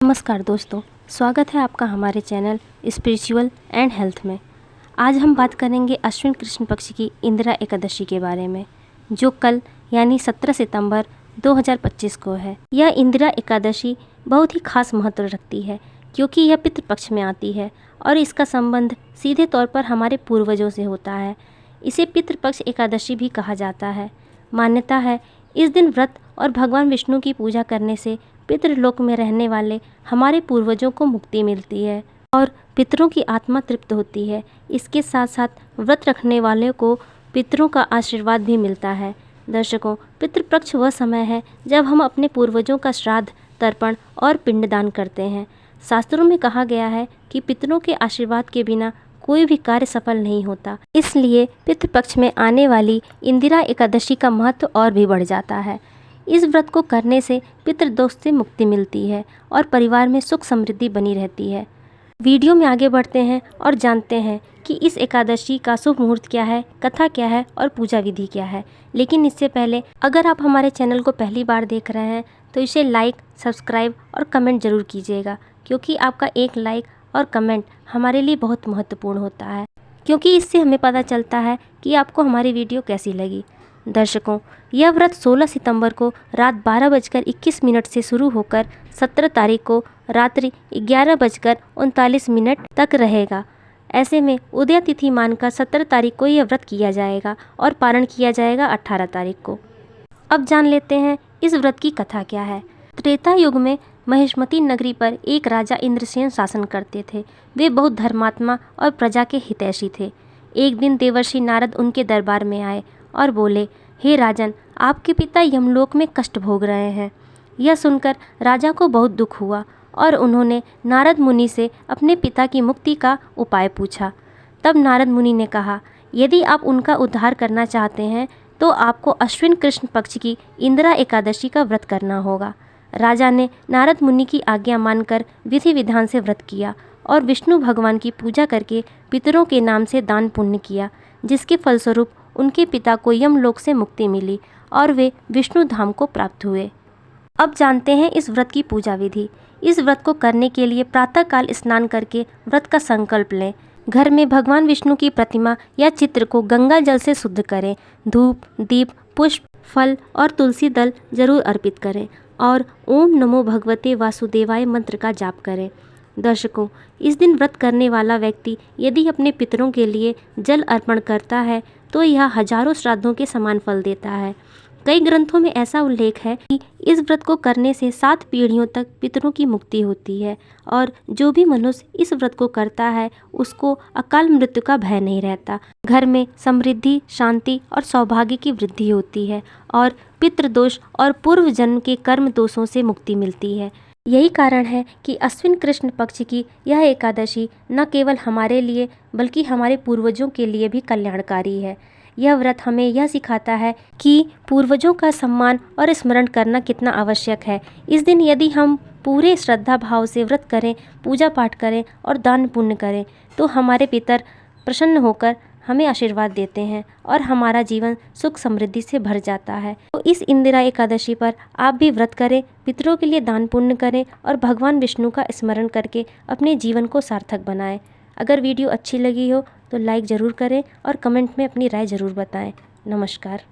नमस्कार दोस्तों, स्वागत है आपका हमारे चैनल स्पिरिचुअल एंड हेल्थ में। आज हम बात करेंगे अश्विन कृष्ण पक्ष की इंदिरा एकादशी के बारे में, जो कल यानी 17 सितंबर 2025 को है। यह इंदिरा एकादशी बहुत ही खास महत्व रखती है क्योंकि यह पितृपक्ष में आती है और इसका संबंध सीधे तौर पर हमारे पूर्वजों से होता है। इसे पितृपक्ष एकादशी भी कहा जाता है। मान्यता है इस दिन व्रत और भगवान विष्णु की पूजा करने से पितृलोक में रहने वाले हमारे पूर्वजों को मुक्ति मिलती है और पितरों की आत्मा तृप्त होती है। इसके साथ साथ व्रत रखने वाले को पितरों का आशीर्वाद भी मिलता है। दर्शकों, पितृपक्ष वह समय है जब हम अपने पूर्वजों का श्राद्ध, तर्पण और पिंडदान करते हैं। शास्त्रों में कहा गया है कि पितरों के आशीर्वाद के बिना कोई भी कार्य सफल नहीं होता। इसलिए पितृपक्ष में आने वाली इंदिरा एकादशी का महत्व और भी बढ़ जाता है। इस व्रत को करने से पितृदोष से मुक्ति मिलती है और परिवार में सुख समृद्धि बनी रहती है। वीडियो में आगे बढ़ते हैं और जानते हैं कि इस एकादशी का शुभ मुहूर्त क्या है, कथा क्या है और पूजा विधि क्या है। लेकिन इससे पहले अगर आप हमारे चैनल को पहली बार देख रहे हैं तो इसे लाइक, सब्सक्राइब और कमेंट ज़रूर कीजिएगा, क्योंकि आपका एक लाइक और कमेंट हमारे लिए बहुत महत्वपूर्ण होता है, क्योंकि इससे हमें पता चलता है कि आपको हमारी वीडियो कैसी लगी। दर्शकों, यह व्रत 16 सितंबर को रात 12:21 से शुरू होकर 17 तारीख को रात्रि 11:39 तक रहेगा। ऐसे में उदय तिथि मानकर 17 तारीख को यह व्रत किया जाएगा और पारण किया जाएगा 18 तारीख को। अब जान लेते हैं इस व्रत की कथा क्या है। त्रेता युग में महिष्मती नगरी पर एक राजा इंद्रसेन शासन करते थे। वे बहुत धर्मात्मा और प्रजा के हितैषी थे। एक दिन देवर्षि नारद उनके दरबार में आए और बोले, हे राजन, आपके पिता यमलोक में कष्ट भोग रहे हैं। यह सुनकर राजा को बहुत दुख हुआ और उन्होंने नारद मुनि से अपने पिता की मुक्ति का उपाय पूछा। तब नारद मुनि ने कहा, यदि आप उनका उद्धार करना चाहते हैं तो आपको अश्विन कृष्ण पक्ष की इंदिरा एकादशी का व्रत करना होगा। राजा ने नारद मुनि की आज्ञा मानकर विधि विधान से व्रत किया और विष्णु भगवान की पूजा करके पितरों के नाम से दान पुण्य किया, जिसके फलस्वरूप उनके पिता को यमलोक से मुक्ति मिली और वे विष्णु धाम को प्राप्त हुए। अब जानते हैं इस व्रत की पूजा विधि। इस व्रत को करने के लिए प्रातःकाल स्नान करके व्रत का संकल्प लें। घर में भगवान विष्णु की प्रतिमा या चित्र को गंगा जल से शुद्ध करें। धूप, दीप, पुष्प, फल और तुलसी दल जरूर अर्पित करें और ओम नमो भगवते वासुदेवाय मंत्र का जाप करें। दर्शकों, इस दिन व्रत करने वाला व्यक्ति यदि अपने पितरों के लिए जल अर्पण करता है तो यह हजारों श्राद्धों के समान फल देता है। कई ग्रंथों में ऐसा उल्लेख है कि इस व्रत को करने से 7 पीढ़ियों तक पितरों की मुक्ति होती है और जो भी मनुष्य इस व्रत को करता है उसको अकाल मृत्यु का भय नहीं रहता। घर में समृद्धि, शांति और सौभाग्य की वृद्धि होती है और पितृदोष और पूर्व जन्म के कर्म दोषों से मुक्ति मिलती है। यही कारण है कि अश्विन कृष्ण पक्ष की यह एकादशी न केवल हमारे लिए बल्कि हमारे पूर्वजों के लिए भी कल्याणकारी है। यह व्रत हमें यह सिखाता है कि पूर्वजों का सम्मान और स्मरण करना कितना आवश्यक है। इस दिन यदि हम पूरे श्रद्धा भाव से व्रत करें, पूजा पाठ करें और दान पुण्य करें तो हमारे पितर प्रसन्न होकर हमें आशीर्वाद देते हैं और हमारा जीवन सुख समृद्धि से भर जाता है। तो इस इंदिरा एकादशी पर आप भी व्रत करें, पितरों के लिए दान पुण्य करें और भगवान विष्णु का स्मरण करके अपने जीवन को सार्थक बनाएं। अगर वीडियो अच्छी लगी हो तो लाइक ज़रूर करें और कमेंट में अपनी राय ज़रूर बताएं। नमस्कार।